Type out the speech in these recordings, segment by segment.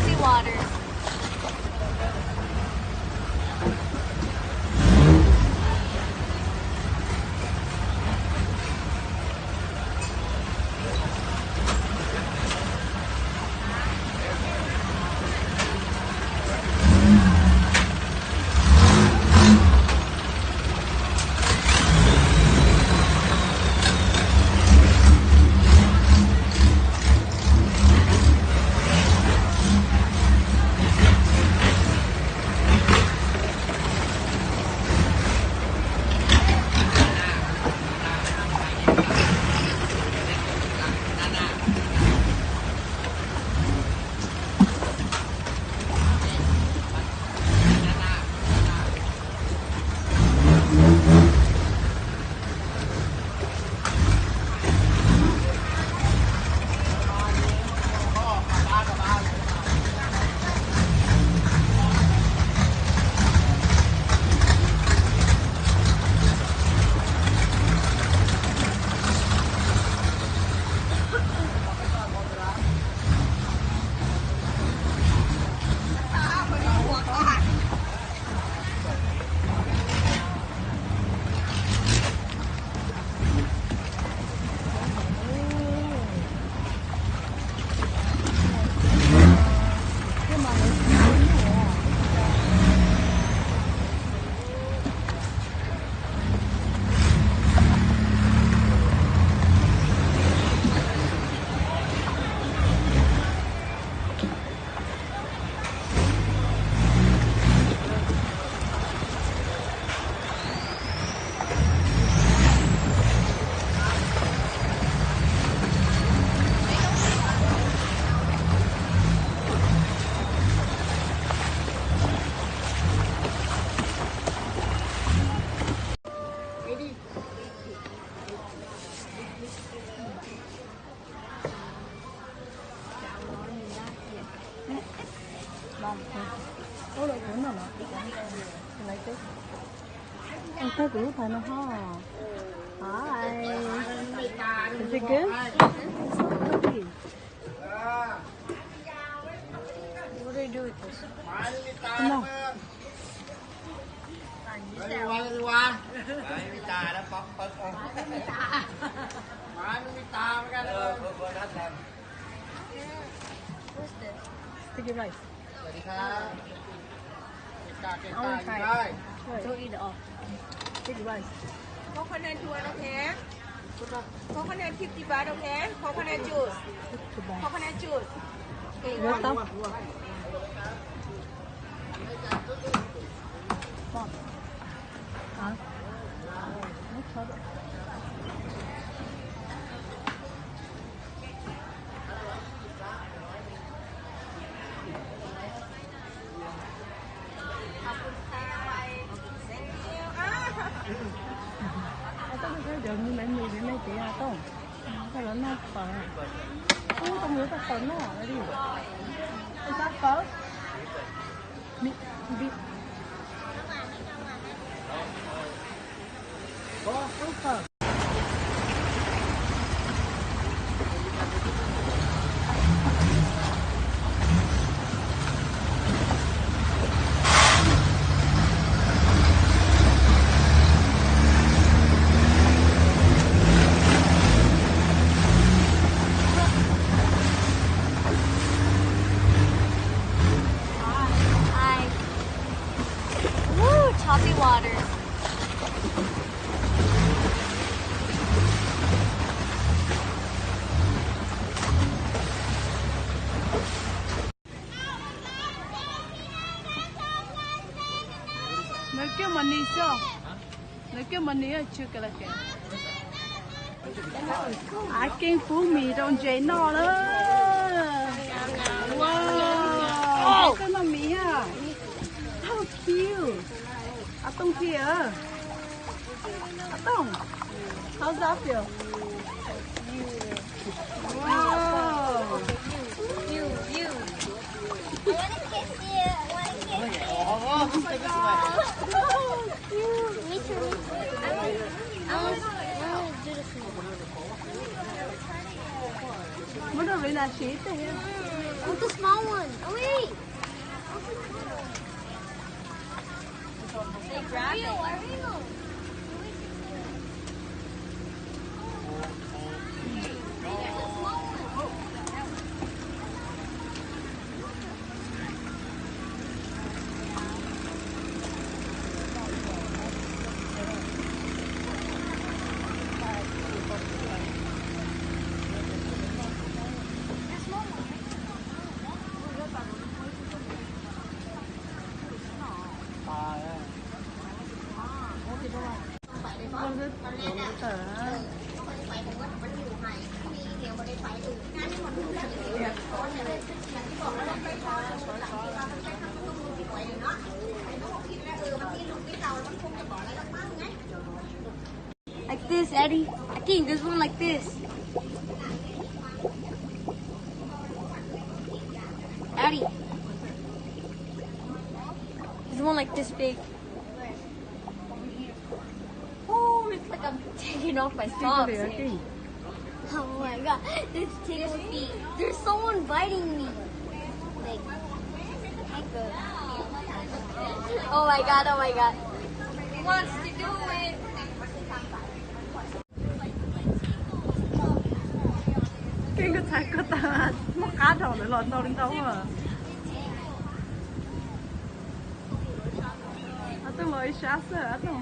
choppy water. Anh thấy cũng phải nó ho. Hi. Is it good? What do you do with this? Come on. What's this? Sticky rice. Don't eat it all. Sticky rice. Coconut one, okay? Coconut 50 baht, okay? Coconut juice. Coconut juice. Okay, Rớt one. tóc. Hả? Nước sốt. Đừng như mấy mì với mấy chị à tông cái đó nó phở không có nhớ cái phở nó ở đi cái sát phở bị có phở Choppy water. Nó kêu mình đi sao? Nó kêu mình đi ở chưa cái là cái. I can fool me, don't jay no đó. Wow. Cái nó mì à. How cute. À tông kia. À tông. How's that feel? Wow. You. I want to kiss you. I want to kiss you. Oh my God. Me too. I want to do this one. Muốn đâu vậy là xí thế. I want the small one. Oh wait. They grab it. Ariel. Like this, Eddie. I think there's one like this. Eddie. There's one like this big. Oh, it's like I'm taking off my socks. Oh my god, this tickles feet. There's someone biting me. Like, oh my god, oh my god. He wants to do it. Cái thằng có ta nó cá đầu lại lọt đâu đến đâu à? Tôi mới sáng sợ rồi.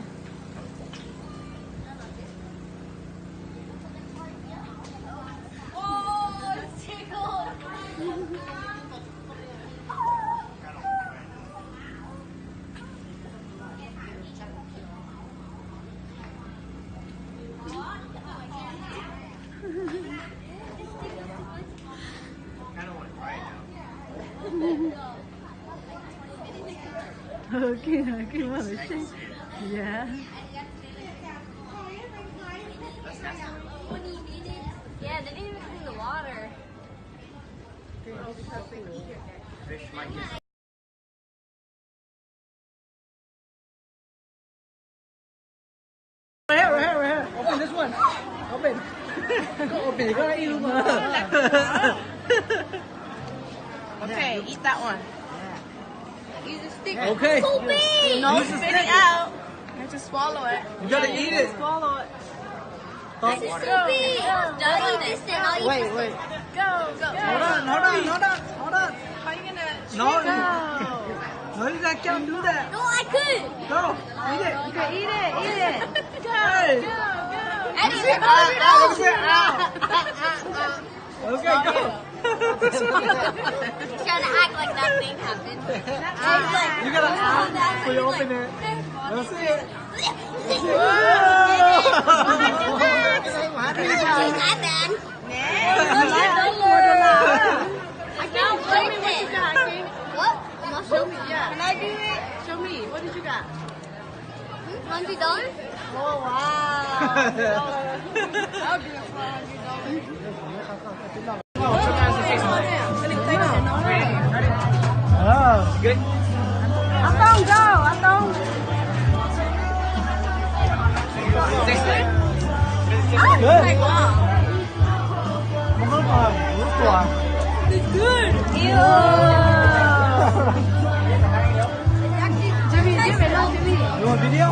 Okay, well, yeah. Yeah, they didn't even clean the water. Fish might get Right here. Open this one. Open. Open. Có yêu mà. Okay, eat that one. Use a stick. Okay. So big! No, spit it out. You have to swallow it. You gotta eat it. Swallow it. This is so big! I'll eat this then. I'll eat this. Wait. Go. Hold on. How are you gonna chew? No, you can't do that. No, I could! No, eat it. Okay, eat it. Hey. Go. Eddie, Sit you're down. Sit down. Okay, go. trying to act like nothing happened. You gotta ask before you open it. Let's see it. She's not bad. I can't believe it. What? Show me, yeah. Can I do it? Show me. What did you got? $100? Oh, wow. I'll do it for $100. Oh, good. Atong, go. Atong. Good. Wow. It's good. Jimmy, no, Jimmy. You want video?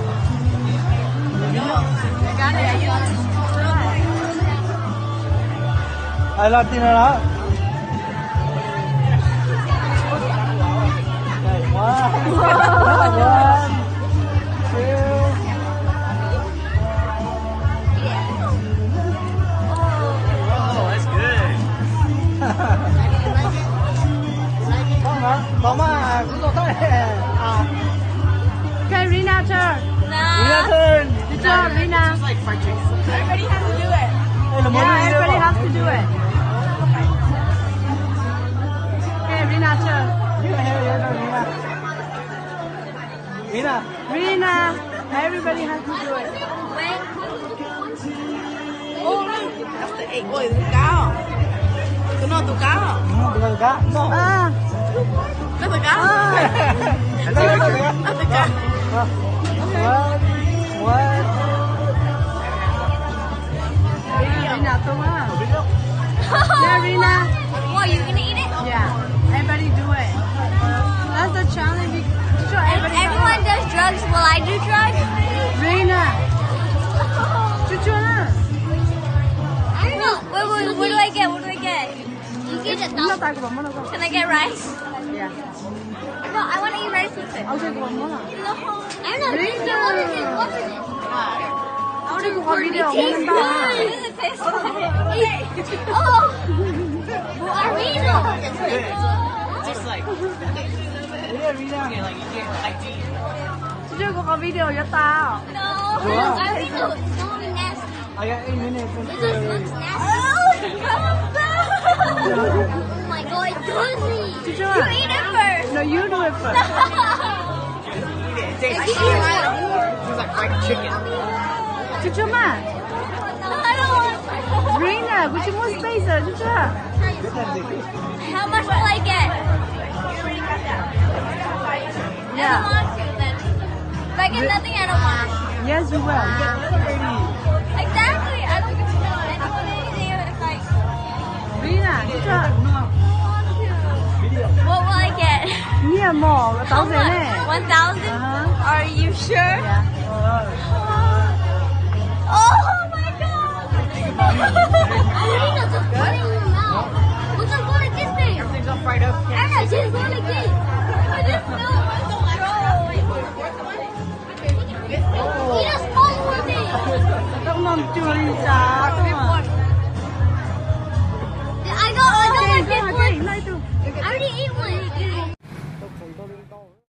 I got it. I love dinner đó. One, two. Oh, that's good. Có mà cũng có thể. Okay, Rina, turn. Rina turn. Good job, Rina. It's like fried chicken. Everybody has to do it. Đây là món Yeah, gì everybody đây? has to do it. Okay, Rina, turn. Rina. Rina, everybody has to do it. That's the egg. Ôi, tụi cao. Tụi nó tụi cao. Được cá. No. À. Nó tụi cao. Nó tụi cao. One. Rina, tụi á. Yeah, Rina. What, you gonna eat it? Yeah, everybody do it. That's the challenge. Sure, If everybody everyone does drugs, will I do drugs? Reina. Chuchuna. I don't know. Wait, what do I get? What do I get? You get a Nó tay của bà nó con. Can I get rice? Yeah. No, I want to eat rice with it. Ông chơi của bà nó. No. I don't know. Rita. What is it? What is it? Ông chơi của bà video It tastes của good. ta. What does it taste like? Oh. Arena. Just like, okay, like you get like Chú chơi của bà video cho tao. No. Wow. Arena. Don't be nasty. I got 8 minutes. It just looks nasty. Oh my god, it does me. Chú You chơi. eat it first. No, you do it first. Eat it. It tastes like fried chicken. Chú chơi mà. No, I don't want. Reina, của chú muốn space rồi, chú chơi. How much will I get? I Yeah. don't want to then. If I get nothing, I don't want. Yes, you will. Exactly. I don't want anything if like. Reina, chú chơi. What will I get? Nhiều mỏ, tao How sẽ much? nè. 1,000? Uh-huh. Are you sure? Yeah.